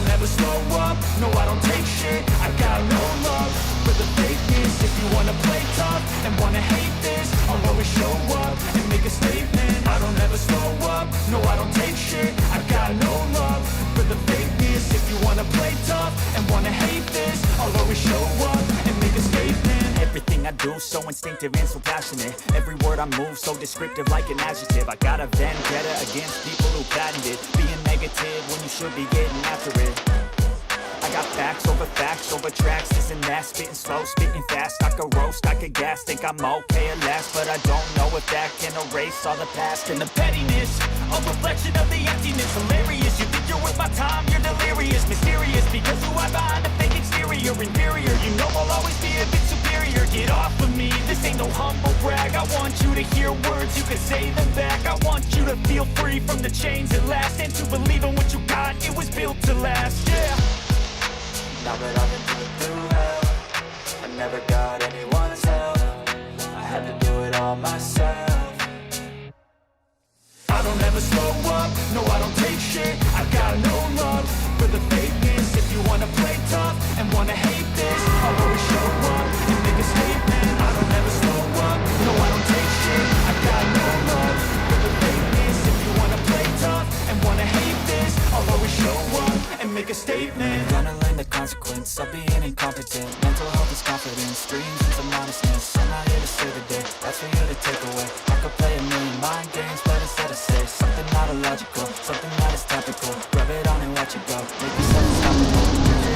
don't ever slow up, no I don't take shit. I got no love for the fakeness. If you wanna play tough and wanna hate this, I'll always show up and make a statement. I don't ever slow up, no I don't take shit. I got no love for the fakeness. If you wanna play tough and wanna hate this, I'll always show up and make a statement. Everything I do so instinctive and so passionate. Every word I move so descriptive like an adjective. I got a vendetta against people who patented being negative when you should be getting after it. I got facts over tracks, this and that. Spitting slow, spitting fast. I could roast, I could gas. Think I'm okay at last, but I don't know if that can erase all the past. And the pettiness, a reflection of the emptiness. Hilarious, you think you're worth my time, you're delirious. Mysterious, because who I behind a fake exterior. Inferior, you know I'll always be a bit superior. Get off of me, this ain't no humble brag. I want you to hear words, you can say them back. I want you to feel free from the chains at last, and to believe in what you got, it was built to last, yeah. Now that I've been through hell, I never got anyone's help. I had to do it all myself. I don't ever slow up, no I don't take shit. I got no love for the fakeness. If you wanna play tough and wanna hate this, I'll always show up and make a statement. I don't ever slow up, no I don't take shit. I got no love for the fakeness. If you wanna play tough and wanna hate this, I'll always show up and make a statement. Gonna learn the consequence of being incompetent. Mental health is confidence, dreams and some honestness. I'm not here to save the day, that's for you to take away. I could play a million mind games, but instead I say something not illogical, something that is topical. Rub it on and watch it go, make yourself unstoppable.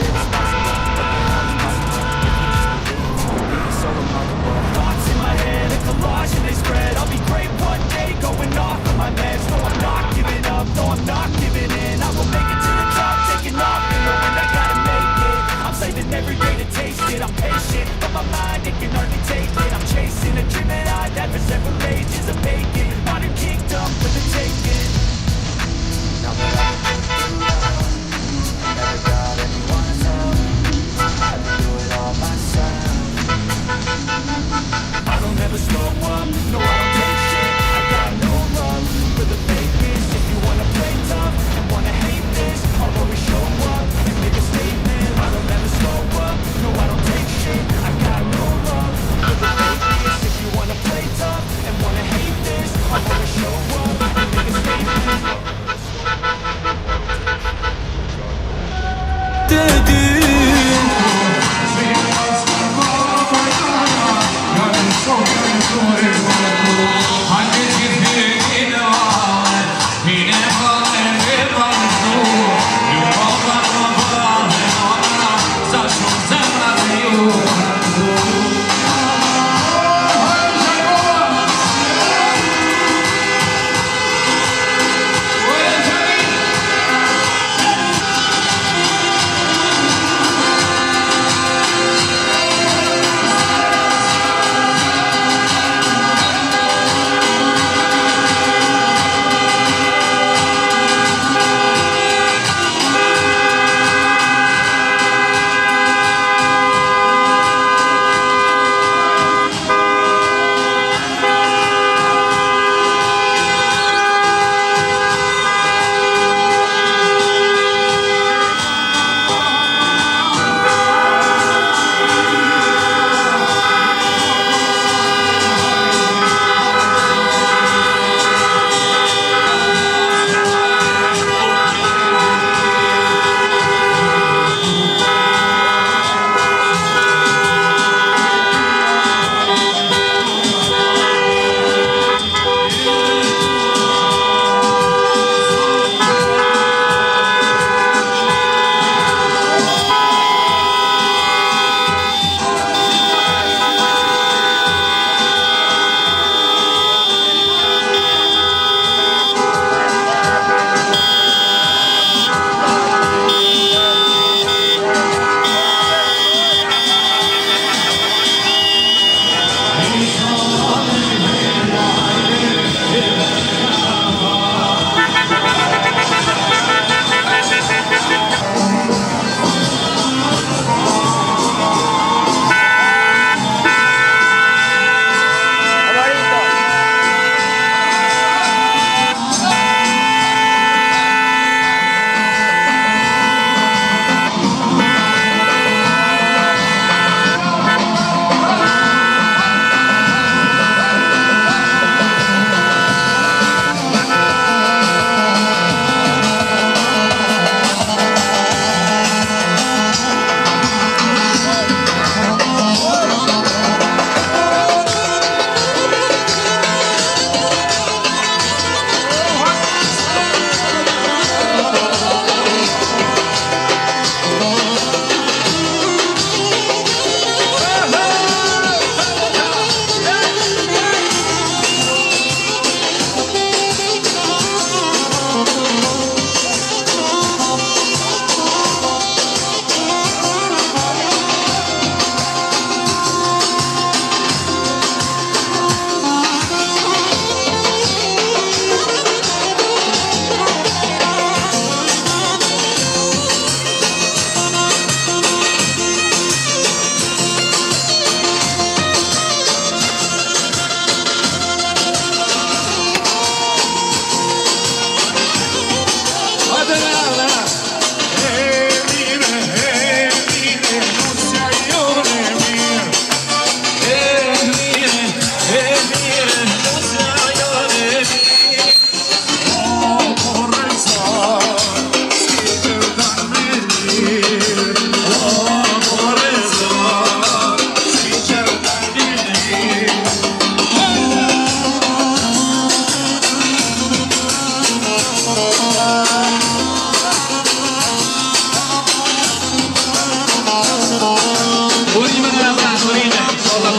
It's possible, but the hell is possible. If you just believe, being so remarkable. Thoughts in my head, a collage and they spread. I'll be great one day, going off of my meds. No, I'm not giving up, no, I'm not giving in. I will make it to the top, taking off in the wind. I gotta make it, I'm saving every day to taste it. I'm patient, but my mind, it can hardly take it. I'm chasing a dream that I've had for several ages. A vacant modern kingdom for the taking. Now that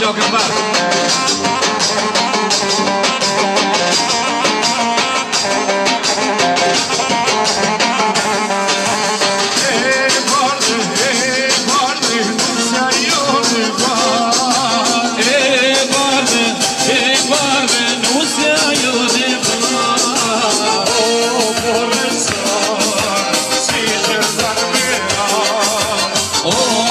flokën bërë. Oh,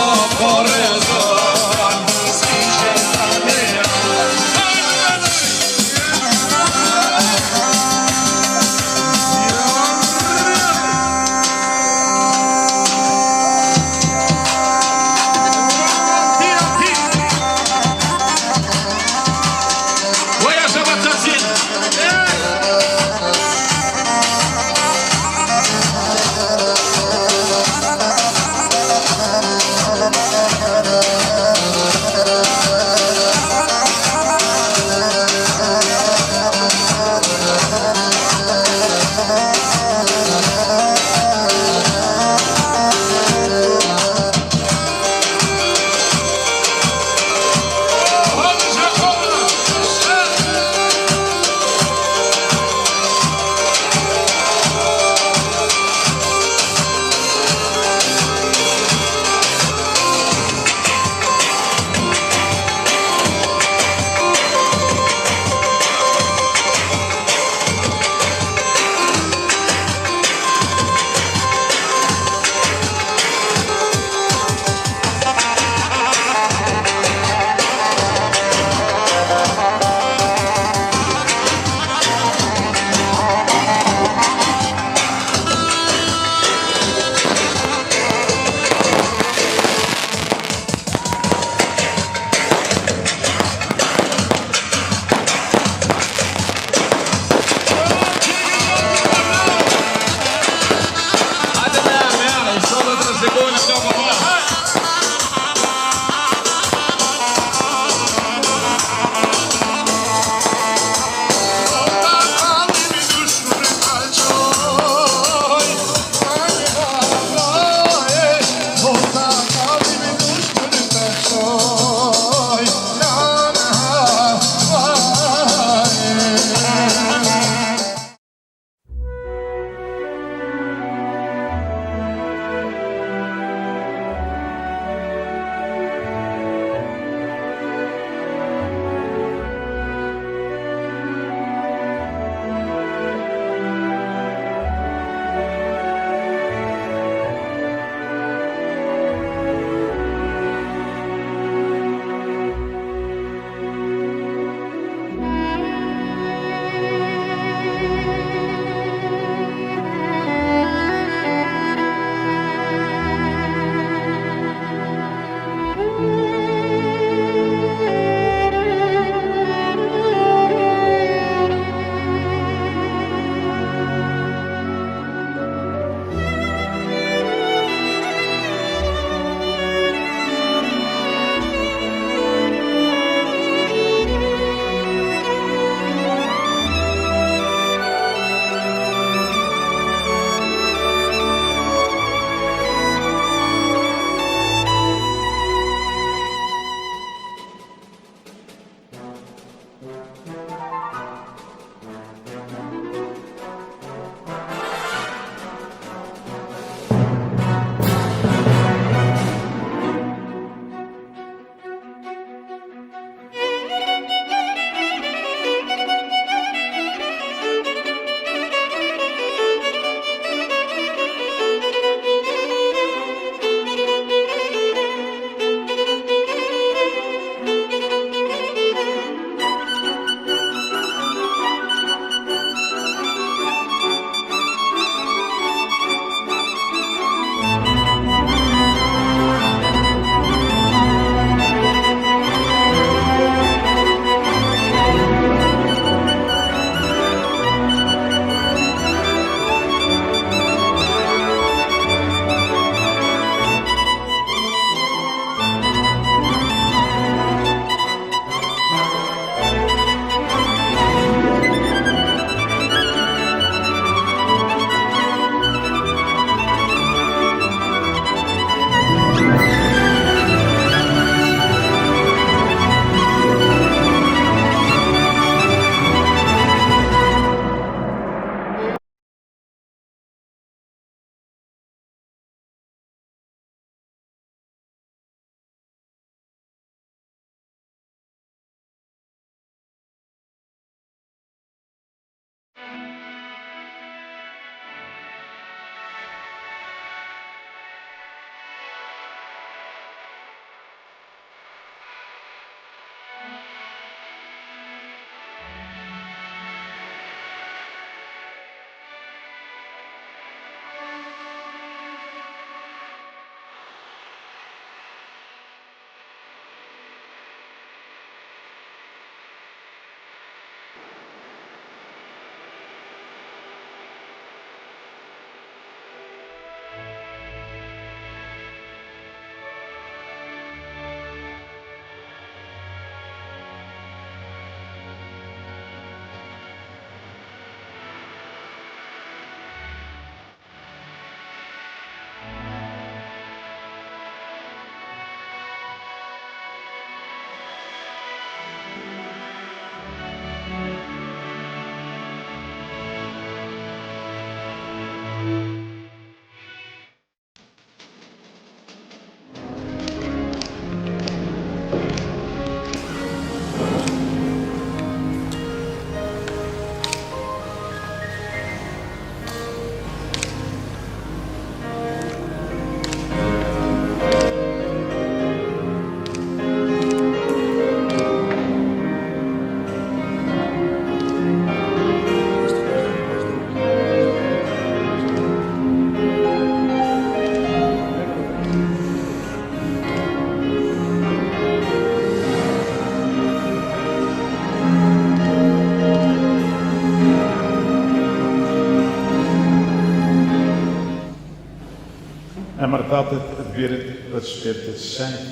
Emër të Atit, të Birit dhe të Shpirtit Shenjtë.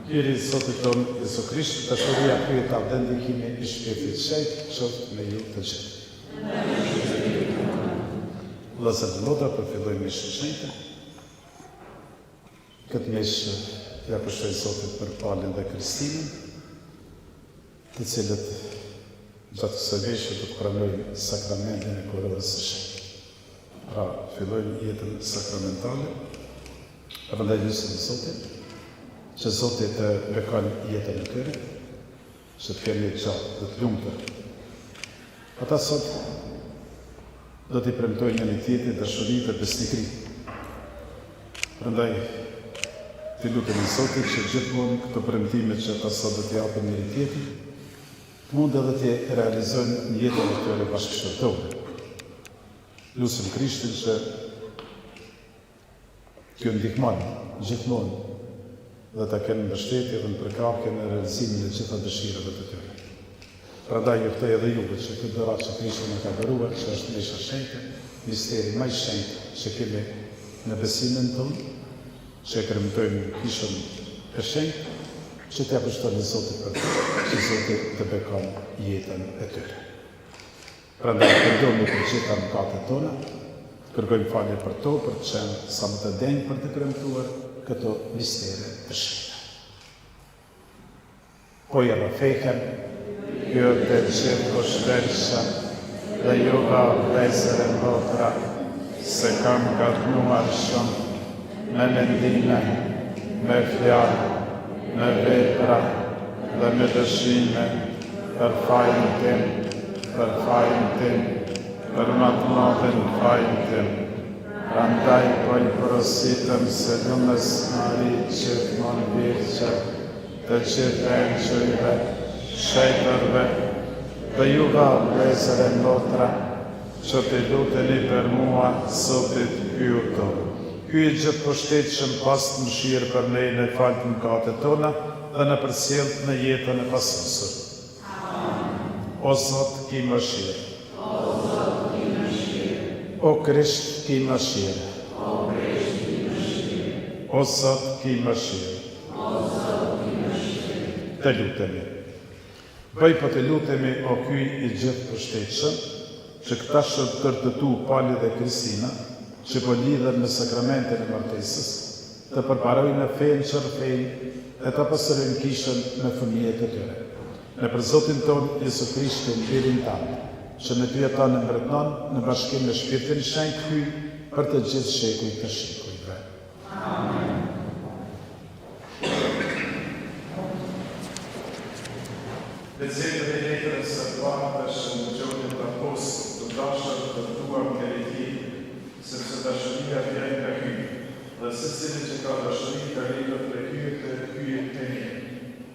Hiri Zotit tonë Jesu Krisht, dashuria kryeta dhe ndikimi i Shpirtit Shenjtë qoftë me ju të gjithë. Vëllezër dhe motra, përfillojmë mishën shenjtë. Këtë mishë ja përshoj Zotit për Palin dhe Kristinën, të cilët gjatë kësaj veshje do të pranojnë sakramentin e koronës së shenjtë. Pra, fillojnë jetën sakramentale, prandaj lutem Zotit, që Zoti të bekan jetën e tyre, që të kemi gjatë dhe të lumtur. Ata sot do t'i premtojnë njëri tjetrit dashuri dhe besnikëri. Prandaj t'i lutemi Zotit që gjithmonë këto premtime që ata sot do t'i japin njëri tjetrit, mund edhe t'i realizojnë në jetën e tyre bashkëshortore. Lusim Krishtin që t'ju ndihmon gjithmonë dhe ta kenë mbështetje dhe në përkapjen e realizimin e gjitha dëshirave të tyre. Prandaj ju ftoj edhe juve që këtë dhuratë që Krishti na ka dhëruar, që është misha shenjtë, misteri më i shenjtë që kemi në besimin tonë, që e kremtojmë në kishën e shenjtë, që t'ia pushtoni Zotit për të, që Zoti të bekon jetën e tyre. Prandaj përdojmë për gjitha mëkatet tona, kërkojmë falje për to, për të qenë sa më të denjë për të kremtuar këto mistere të shenjta. Po i rrafehem, kjo të gjithë koshtërësha, dhe juva vlezër e motra, se kam gatnuar shumë, me mendime, me fjalë, me vepra dhe me dëshime, për fajin tim, për fajin tim, për më të madhen fajin tim. Prandaj po i porositëm se lumës Mari gjithmonë Virgjë, të gjithë engjëjve, shejtërve, dhe juve vlezër e motra, që t'i luteni për mua, Zotit hyuto. Hyj gjithë pushtetshëm pas të mëshirë për ne në falë të mëkatet tona dhe në përcjell në jetën e pasosur. O Zot, ki mëshirë. O Krisht, ki mëshirë. O Zot, ki mëshirë. Të lutemi. Bëj po të lutemi, o Ky i gjithë pushtetshëm, që këta shërbëtërtu Pali dhe Kristina, që po lidhen në sakramentin e martesës, të përparojnë në fejnë qërfejnë e të pasërojnë kishën në fëmijët e tyre. Në për Zotin tonë, Jesu Krishtin, Birin tanë, që në ty ata në mbretnon, në bashkim me Shpirtin Shenjtë hyj për të gjithë shekuj të shekujve. Amen. Dhe zëtë dhe letërën së duartë, shë në gjohën secili që ka dashuri ka rritët prej hyjet e hyjet e një.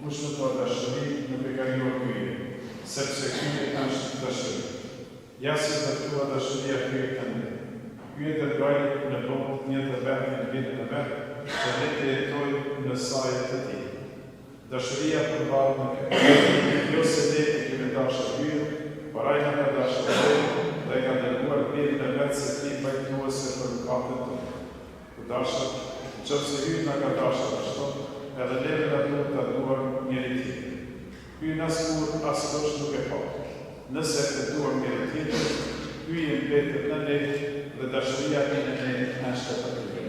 Kush nuk ka dashuri nuk e ka njohur hyjen, sepse hyje është dashuri. Ja si dërtua dashuria hyjet e një. Hyjet e gajnë në botë një të vetë në vitën e vetë, që ne të jetojnë në sajet e tij. Dashuria përballet në këtë. Jo se ne e kemi dashur hyjen, por ai na ka dashuruar dhe ka dërguar Birin e vetë se ti pajtuese për mëkatet tona. Të dashur, nëse hyjen na ka dashur ashtu, edhe ne do ta duam njëri tjetrin. Hyjen askush nuk e pa. Nëse e duam njëri tjetrin, hyjen mbetet në ne dhe dashuria në ne është e përgjithshme.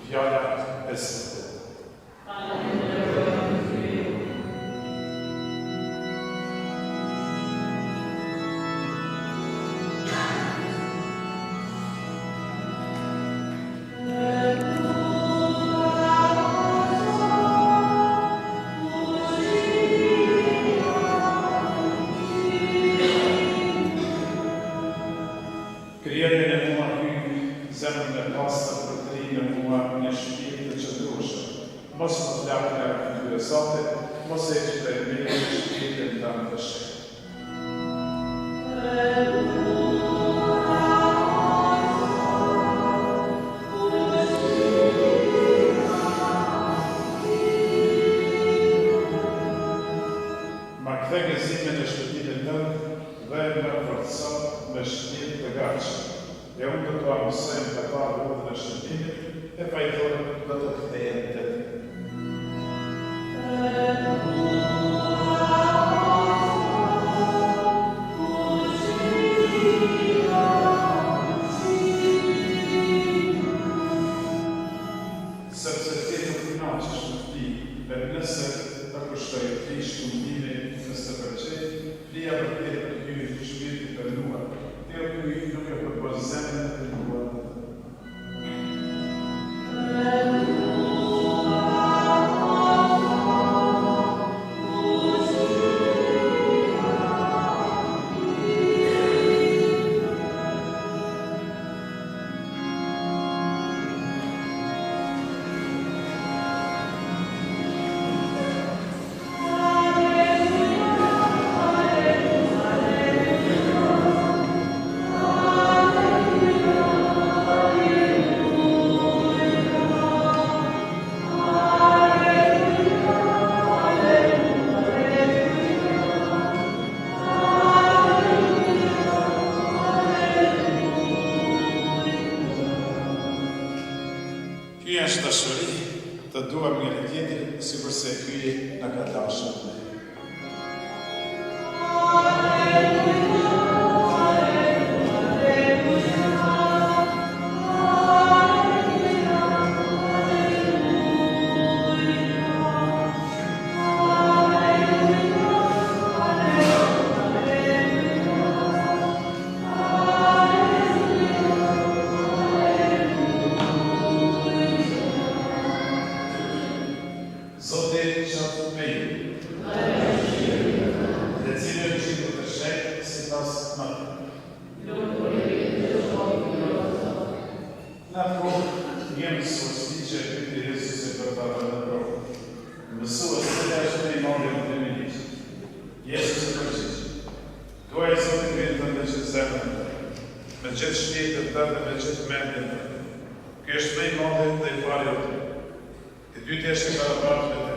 Fjala e Zotit. Krijetën e mua hyjnë zemrën e pastër për të rinë mua një shpirt të qëndrueshëm. Mos më flak nga këtyre sate, mos e që të mirë shpirtin tënd të shenjtë. Ma kthe gëzimin e shpirtit tënd dhe më forco me shpirt të gatshëm. E unë do të mësojmë të ka rrugën e shëndimit e pajtojmë do të kthehen te ti. Sepse ti do të kënaqesh në ti, dhe nëse të kushtoj ti shkëmbime nëse të pëlqej, flia për ti për hyrje të shpirtit të nuar. Ti nuk e përpos zemrën e nuar. Ky është dashuri, të duam njëri tjetrin sikurse ky na ka dashur ne. Zoti qoftë me ju. Dhe cilën që të shet sipas mëtej. Në atë kohë jemi sforci që pyeti Jezusi për ta dhënë provë. Mësues cila është më i madhi në feminisëm. Jezusi përgjigj. Duaj Zotin vetëm me gjithë zemrën tënde, me gjithë shpirtin tënd dhe me gjithë mendjen tënde. Ky është më i madhi dhe i pari jote. E dytë është e barabartë me te.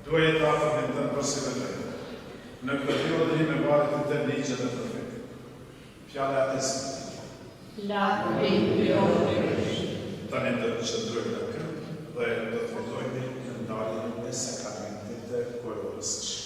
Duaj të afërmin tënd përsi me te. Në këtë periudhë me varet të ligjet e profetit. Fjala e Zotit. Tani do të qëndrojmë në këmbë dhe do të fillojmë në ndarjen e sakramentit të koronës së Shpirtit.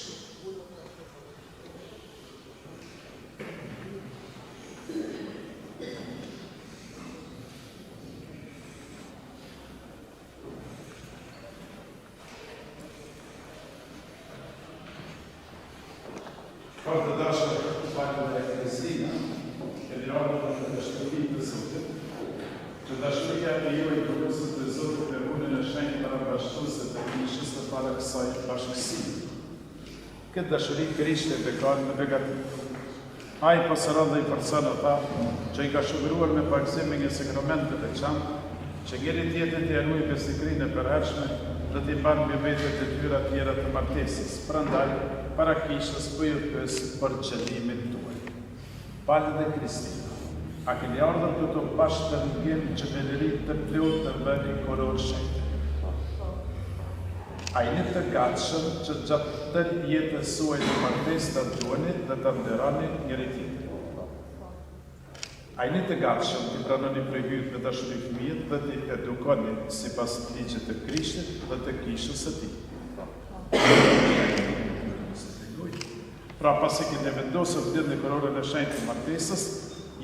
Për të dashur faktor e Eklezia, e lërë të dashurinë të Zotit, që dashuria e juaj të rusët të Zotit me punën e shenjtë parabashkëtuese të Krishtit të para kësaj bashkësie. Këtë dashuri Krishti e bekon në begati. Ai pasëron dhe i përcon ata që i ka shërbëruar me parëgzim me një sakrament të veçantë, që njëri tjetrin të ruaj besnikrinë e përhershme dhe t'i banë mbi vete detyra tjera të martesës. Prandaj, para kishës po ju pyes për qëllimin tuaj. Palë dhe Kristina, a keni ardhur të të bashkëngim gjëmëlërit të plot të bëni koror shenjtë? A jeni të gatshëm që gjatë tërë jetës suaj të martesë të duani dhe të nderoni njëri tjetrin? A jeni të gatshëm të pranoni prej hyrje me dashuri fëmijët dhe të edukoni sipas ligjit të Krishtit dhe të kishës së tij? Pra pasi keni vendosur të bëni kororën e shenjtë të martesës,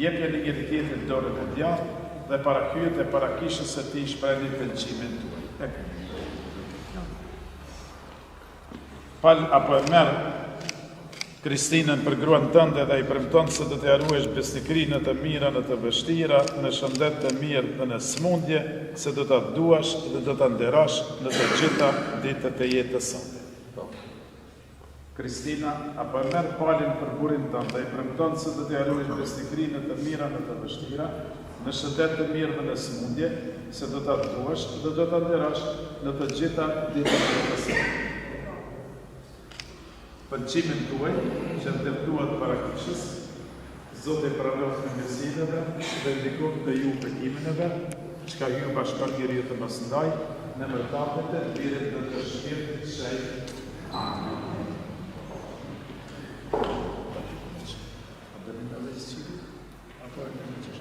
jepjeni njëri tjetrit dorën e djathtë dhe para hyjet e para kishës së tij shprehni pëlqimin tuaj. Pal apo e merr Kristinën për gruan tënde dhe i premton se do të ruash besnikrinë të mira në të vështira, në shëndet të mirë dhe në smundje, se do ta duash dhe do ta nderosh në të gjitha ditët e jetës së. Kristina apo e merr palin për burrin tënd dhe i premton se do të ruash besnikrinë të mira në të vështira, në shëndet të mirë dhe në smundje, se do ta duash dhe do ta nderosh në të gjitha ditët e jetës së. Pëlqimin tuaj që ndërtuat para kishës, Zoti pranon në mesinëve dhe ndikon të ju bekimin e vet, çka ju bashkon njeriu të mos ndaj, në mërtatet e lirit dhe të shpirtit shenjtë. Amen.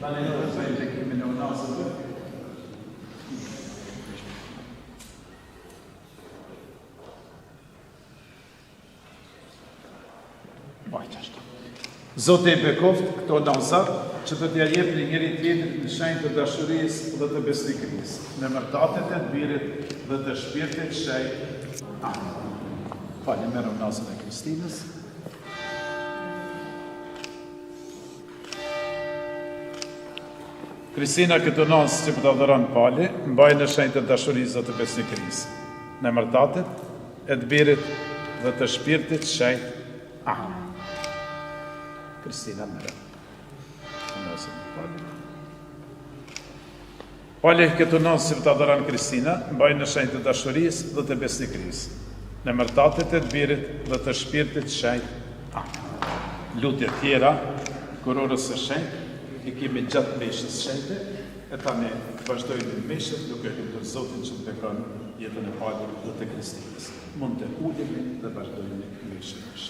Tani në vëzhajnë bekimin e unazëve. Zoti i bekoft këto namazat që të t'ja jepni njëri tjetrit në shenjë të dashurisë dhe të besnikërisë, në mërtatet e birit dhe të shpirtit shenjtë. Amen. Faleminderit namazën e Kristinës. Kristina këtë namaz që po ta dhuron pali, mbaj në shenjë të dashurisë dhe të besnikërisë, në mërtatet e të birit dhe të shpirtit shenjtë. Amen. Kristina mëre. Pali këtë nësë që të adhoran Kristina, mbaj në shenjë të dashurisë dhe të besnikërisë, në mërtatet e të birit dhe të shpirtit shenjtë. Amen. Lutje tjera, kororës së shenjtë, i kemi gjatë meshës shenjtë, e tani vazhdojnë në meshët duke lutur Zotin që të bekon jetën e Palit dhe të Kristinës. Mund të ulemi dhe vazhdojnë në meshët.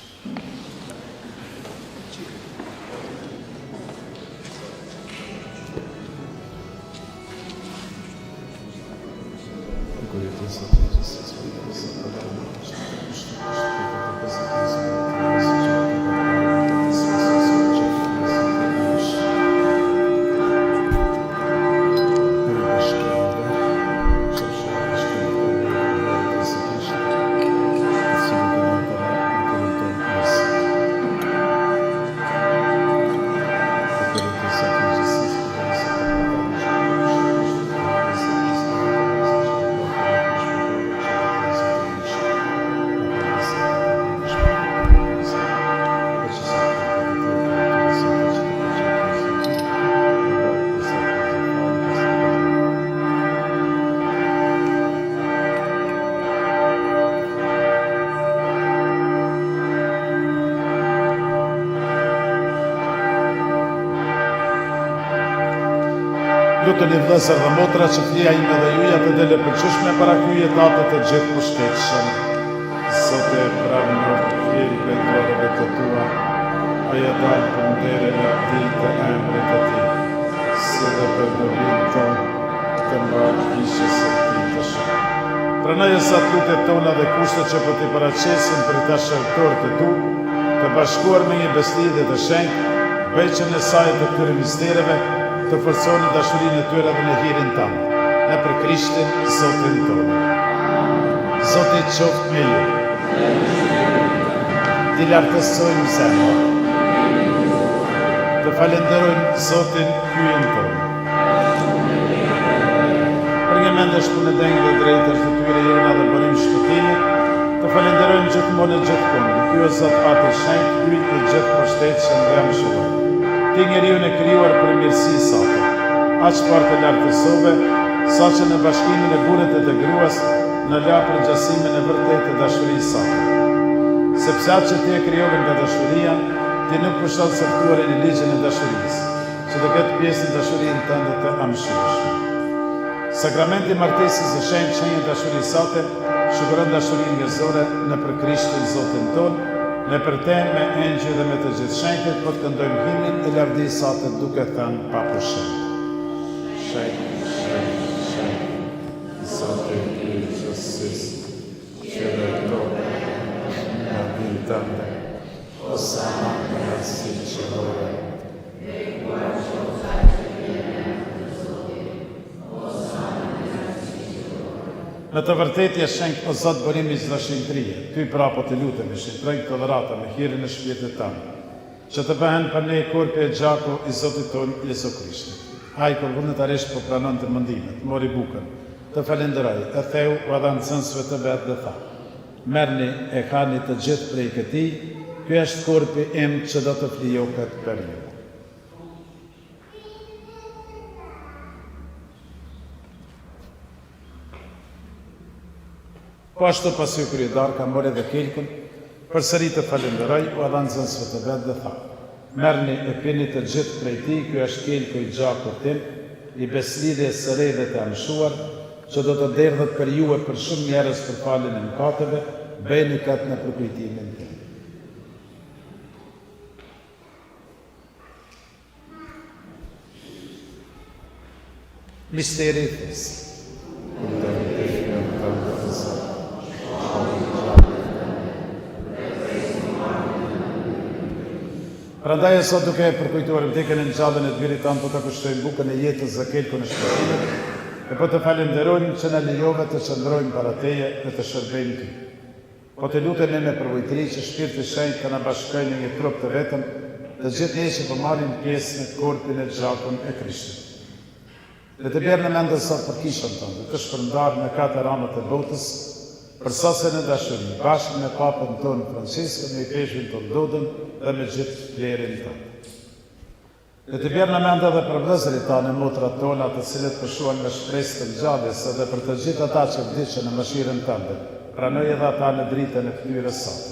Lutën i vëllezër dhe motra që flia ime dhe juja të dele përqyshme para hyje tatët të gjithë pushtetshëm. Zote e pravnë fjeri për dorëve të tua, aja dalë për nderën e ti të emrit të ti, se dhe për dobin tonë të mbarë ishës e ti të shumë. Pranoj sa lutet tona dhe kushtet që po t'i paraqesin për ta shërtor të tu, të bashkuar me një beslidhje të shenjtë, beqën e saj të këtyre mistereve, të forconi dashurinë e tyre dhe në hirin tanë, ne për Krishtin Zotin tonë. Zoti qoftë me ju. T'i lartësojmë zemra. Të falenderojmë Zotin hyjen tonë. Për një mendesh punë e dengë dhe drejtës të tyre jena dhe bërim shpëtimit, të falenderojmë gjithmonë e gjithkohë. Ky o Zot Atë shenjtë, hyjt në gjithë mbështetshëm dhe mëshirë. Ti njeriu e krijuar për mirësi sate, aq parë të lartësove sa që në bashkimin e burrit e të gruas në la përgjasimin e vërtetë të dashurisë sate. Sepse atë që ti e krijove nga dashuria, ti nuk pushon se ftuarin e ligjin e dashurisë, që të ketë pjesë në dashurinë tënde të amshirshme. Sakramenti i martesës së shenjtë shenjë dashurisë sate, shukuron dashurinë njerëzore nëpër Krishtin Zotin tonë, nëpër te me engjëj dhe me të gjithë shenjtët, po të këndojmë himnin e lavdisë sate duke thënë pa pushim. Shenjtë, shenjtë, shenjtë, Zoti i gjithësisë, që dhe tokë nga vinë tënde, Osana në rësi që vore. Në të vërtetë je shenjtë o Zot bërimi çdo shenjtërie. Ty pra po të lutemi, shëntrojmë këtë dhuratë me hirin e shpirtit tënd, që të bëhen për ne korpi e gjaku i Zotit tonë Jesu Krishtit. Ai kur vullnetarisht po pranon të mendimet, mori bukën, të falenderoi, e theu u dha nxënësve të vet dhe tha: Merrni e hani të gjithë prej këtij, ky është korpi im që do të flijohet për ju. Po ashtu pasi u krye darka, mori edhe kelkun, përsëri të falenderoi, u dha nxënësve të vet dhe tha: Merrni e pini të gjithë prej tij, ky është kelku i gjakut tim, i beslidhjes së re dhe të amshuar, që do të derdhet për ju e për shumë njerëz për faljen e mëkateve, bëjeni këtë në përkujtimin tim. Misteri i fesë. Prandaj sot duke përkujtuar vdekjen e ngjallën e të birit tanë, po të kushtojmë bukën e jetës dhe kelkun e shpëtimit, e po të falenderojmë që na lejove të qëndrojmë para teje dhe të shërbejmë ty. Po të lutemi me përvojtëri që Shpirti i Shenjtë të na bashkojë në një trup të vetëm, të gjithë ne që po marrim pjesë në korpin e gjakun e Krishtit. Le të bjerë në mendë sot për kishën tonë, të shpërndarë në katër anët e botës, për sasën e dashuri, bashkë me papën tonë Franciskën, me i peshvin tonë Dodën dhe me gjithë vlerin tonë. Le të bjerë në mendë edhe për vëllezërit tanë e motrat tona, të cilët pëshuan me shpresë të ngjalljes, edhe për të gjithë ata që vdiqën në mëshirën tënde, pranoj edhe ata në dritën e ftyrës sate.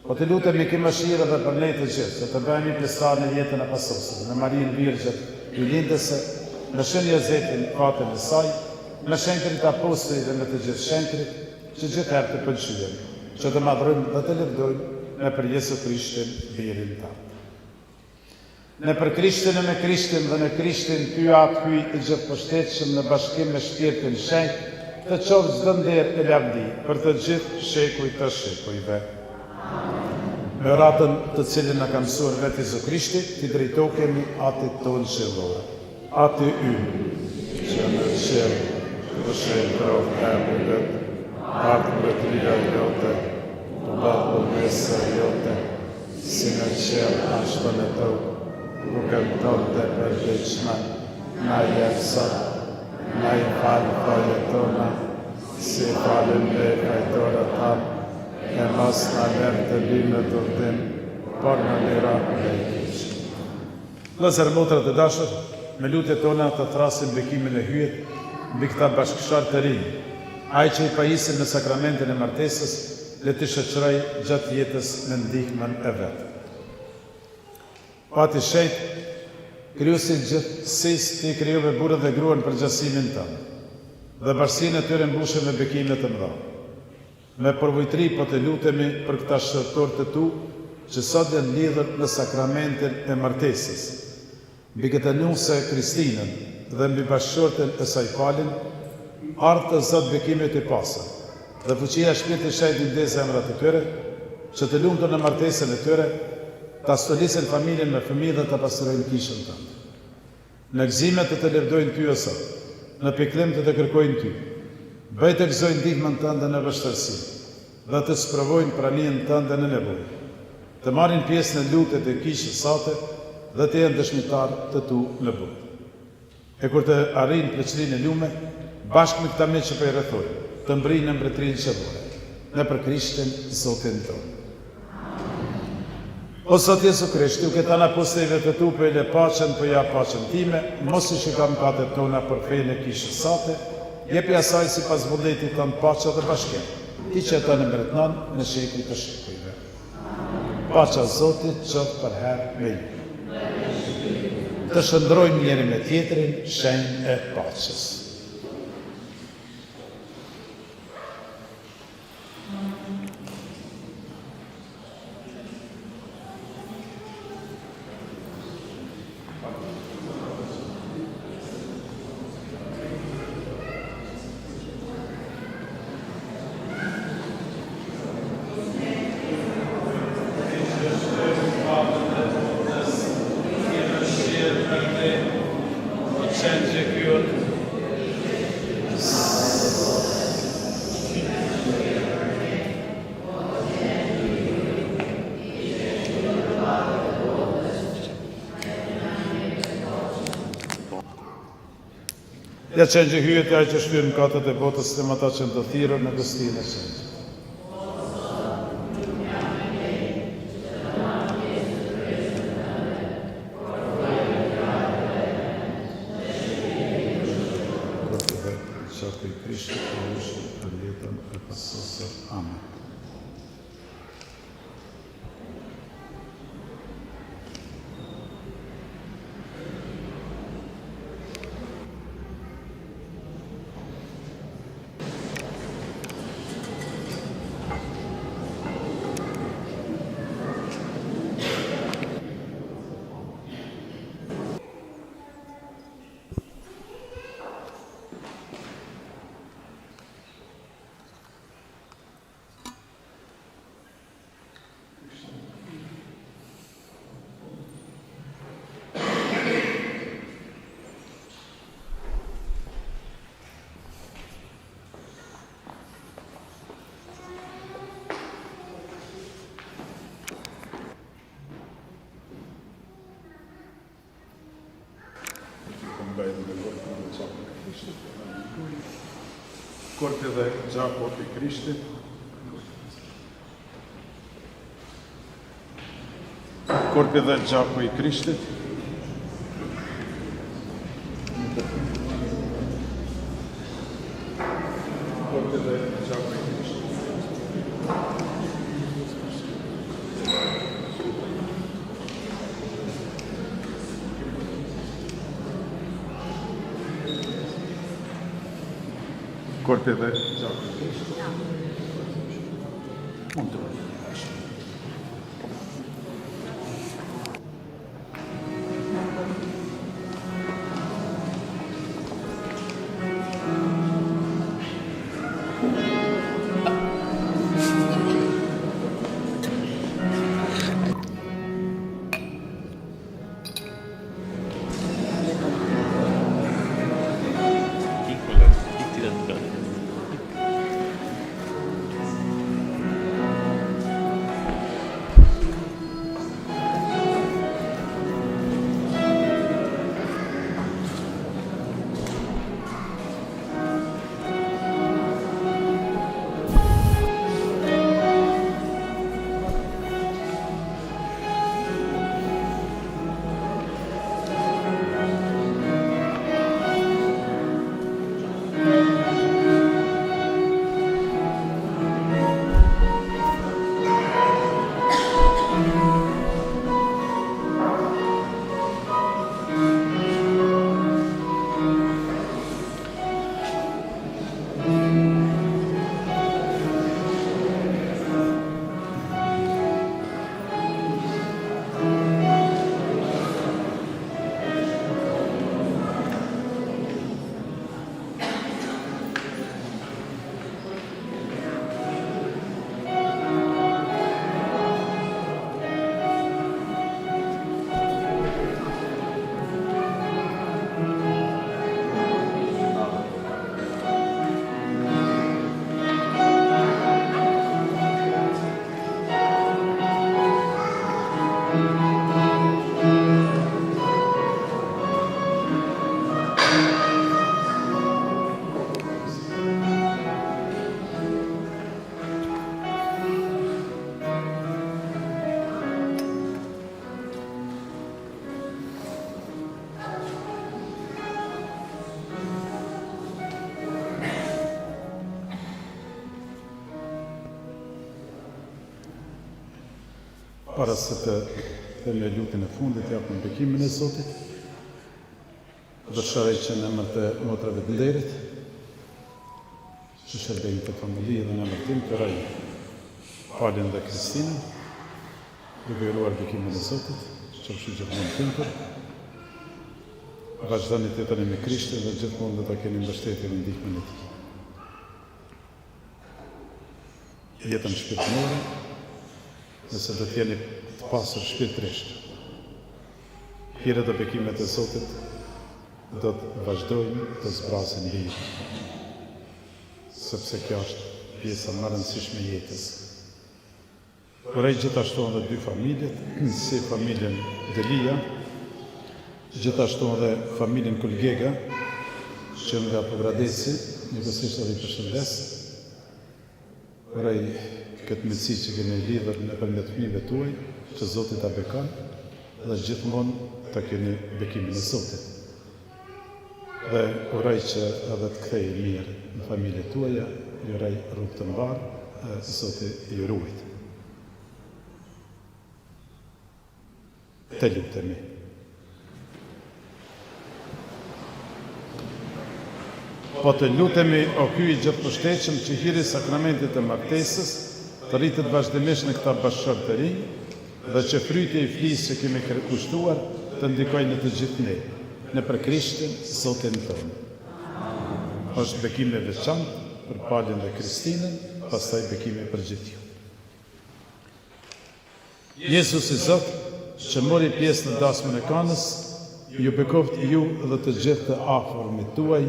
Po të lutemi ki mëshirë edhe për ne të gjithë, që të bëhemi pjesëtar në jetën e pasosëve, në Marinë Virgjën, Ylindëse, në Shën Jozetin, fatën e saj, me shenjtrit apostujt dhe me të gjithë shenjtrit, që gjithherë të pëlqyem, që të madhrojmë dhe të lëvdojmë në për Jesu Krishtin, birin tanë. Në për Krishtin e me Krishtin dhe në Krishtin ty atë hyj i gjithë pushtetshëm në bashkim me Shpirtin Shenjtë, të qoftë çdo nder e lavdi për të gjithë shekuj të shekujve. Me ratën të cilin na ka mësuar vetë Jesu Krishti, ti drejtohemi atit tonë qellor. Ati ynë, që në qellë, të shenjtërov emrin, ardhë mbretëria jote, të bëtë përmesa jote, si në qellë ashtu në tokë, rrugën tonë të përveçme, na jep sot, na i falë fajet tona, si falën ne fajtorët tanë, e mos na lërë të bimë të urdim, por në lira dhe i kishë. Vëllezër, motrat e dashur, me lutjet tona të thrasim bekimin e hyjet mbi këta bashkëshorë të rinj. Ai që i pajisin në sakramentin e martesës, le të shoqëroj gjatë jetës në ndihmën e vet. Pati shejt, krijuesi i gjithësisë, ti krijove burrën dhe gruan për gjasimin tënd, dhe bashkësinë e tyre mbushe me bekime të mëdha. Me përvojtëri po të lutemi për këta shërtorë të tu, që sot janë lidhur në sakramentin e martesës, mbi këtë nuse Kristinën dhe mbi bashkëshorten e saj Palin, ardhë të Zot bekimet i pasër, dhe fuqia Shpirtit Shenjtë ndez zemrat e tyre, që të lumtur në martesën e tyre, ta stolisin familjen me fëmijë dhe ta pastrojnë kishën tënde. Në gëzimet të lëvdojnë ty o Zot, në pikëllim të kërkojnë ty, bëj të gëzojnë ndihmën tënde në vështirësi, dhe të sprovojnë praninë tënde në nevojë, të marrin pjesë në lutjet e kishës sate dhe të jenë dëshmitar të tu në botë. E kur të arrijnë pleqërinë e lume, bashkë me këta me që për i rrethojnë, të mbrinë në mbretërinë qellore, në për Krishtin Zotin tonë. O Zot Jezu Krisht, duke të na poseve të tu për e paqen, për ja paqen time, mos i shikam katët tona për fejnë e kishës sate, jepi asaj si pas vulletit të në paqa dhe bashkem, ti që të në mretënan në shekuj të shekujve. Paqa Zotit qëtë për herë me ju. Të shëndrojmë njeri me tjetërin, shenjë e paqës. Ja qenë që hyet ja që shtyrë në katët e botës të mëta që në të thirë në gëstinë e qenë. Kërë dhe qatë i Krishtë të ushtë për jetën e pasosër. Amen. Korpi dhe gjakut i Krishtit. Korpi dhe gjakut i Krishtit. Korpi dhe gjakut i Krishtit. Korpi dhe gjakut i Krishtit. Mund të vërë. Para se të me lutjen e fundit, japim bekimin e Zotit. Dëshiroj që në emër të motrave të nderit, që shërbejnë të familje dhe në emër tim, këraj Palin dhe Kristinën, duke uruar bekimin e Zotit, që është gjithmonë tëmpër. Vazhdoni të jetoni me Krishtin dhe gjithmonë do ta keni mbështetjen e ndihmën e Tij. Jetën shpirtërore, nëse do t'jeni të pasur shpirtërisht. Hire dhe bekimet e Zotit do të vazhdojnë të zbrasin lirë, sepse kjo është pjesa më e rëndësishme e jetës. Urej gjithashtu edhe dy familjet, si familjen Delia, gjithashtu edhe familjen Kulgega, që nga Pogradeci, njëkohësisht edhe i përshëndes. Urej këtë mundësi që keni lidhur nëpërmjet fëmijëve tuaj, që Zoti ta bekon dhe gjithmonë ta keni bekimin e Zotit. Dhe uroj që edhe të kthehej mirë në familjet tuaja, ju uroj rrugë të mbarë, Zoti ju ruajt. Të lutemi. Po të lutemi, o Ky i gjithëpështetshëm, që hiri sakramentit të martesës, të rritet vazhdimisht në këta bashkëshortë të rinj, dhe që fryti i flisë që kemi kushtuar të ndikojnë në të gjithë ne, në për Krishtin, Zotin tonë. Është bekimi i veçantë për Palin dhe Kristinën, pastaj bekimi për gjithë ju. Jezus i Zot, që mori pjesë në dasmën e Kanës, ju bekoft ju dhe të gjithë të afërmit tuaj.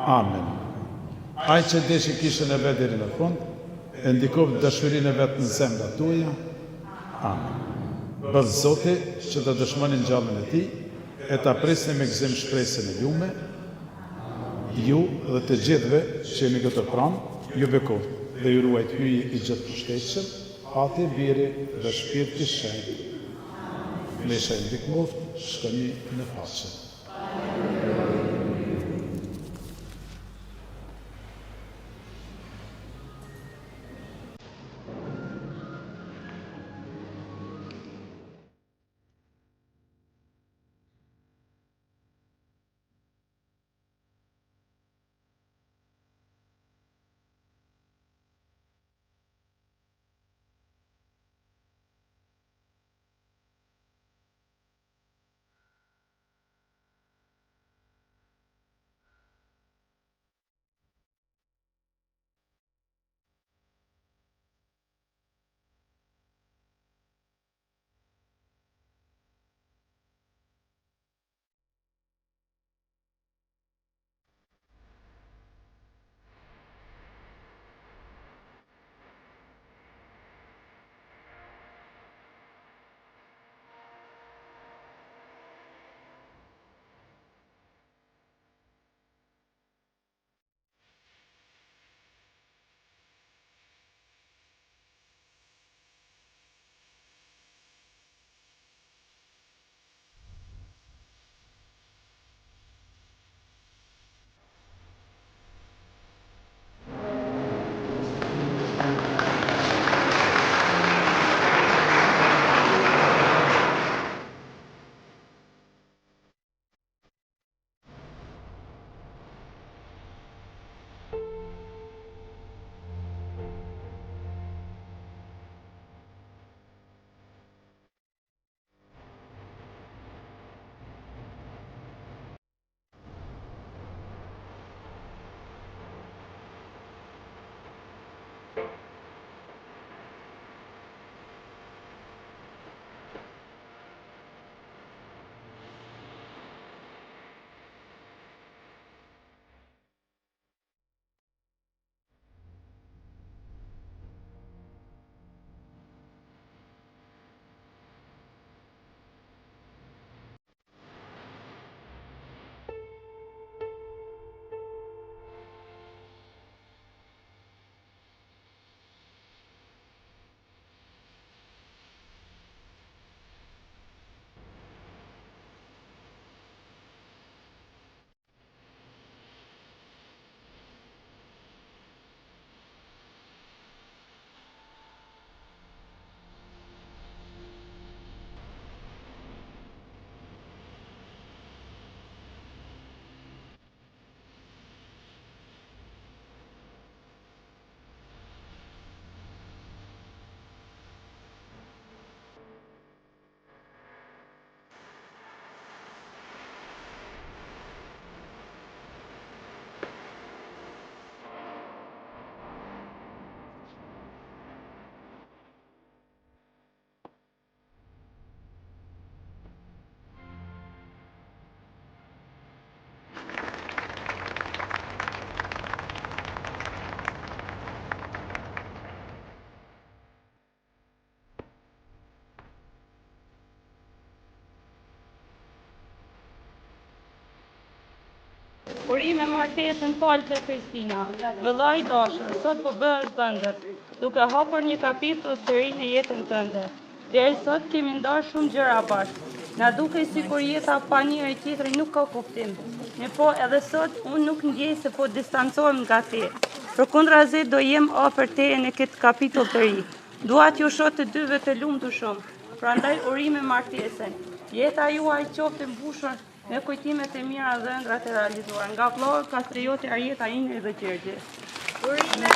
Amen. Ai që deshi kishën e vet deri në fund, e ndikoft dashurinë e vet në zemrat tuaja. Amen. Bëj Zoti që të dëshmoni ngjalljen e Tij, e ta prisni me gëzim shpresën e jume, ju dhe të gjithëve që jeni këtu pranë, ju bekoft dhe ju ruajt hyji i gjithëpërshtetshëm, Ati, Biri dhe Shpirti Shenjtë. Me shënë ndihmoft, shkoni në pace. Urime martesën falë të Kristina, vëllai i dashur, sot po bëhesh ëndër, duke hapur një kapitull të ri në jetën tënde. Deri sot kemi ndarë shumë gjëra bashkë. Na dukej sikur jeta pa njëri tjetrin nuk ka kuptim. Po edhe sot unë nuk ndjej se po distancohem nga te. Përkundrazi do jem afër teje në këtë kapitull të ri. Dua t'ju shoh të dyve të lumtur shumë. Prandaj urime martesën. Jeta juaj qoftë e mbushur me kujtimet e mira dhe ëndrat e realizuara. Nga vllau Kastrioti Arjeta Ine dhe Gjergje. Urime!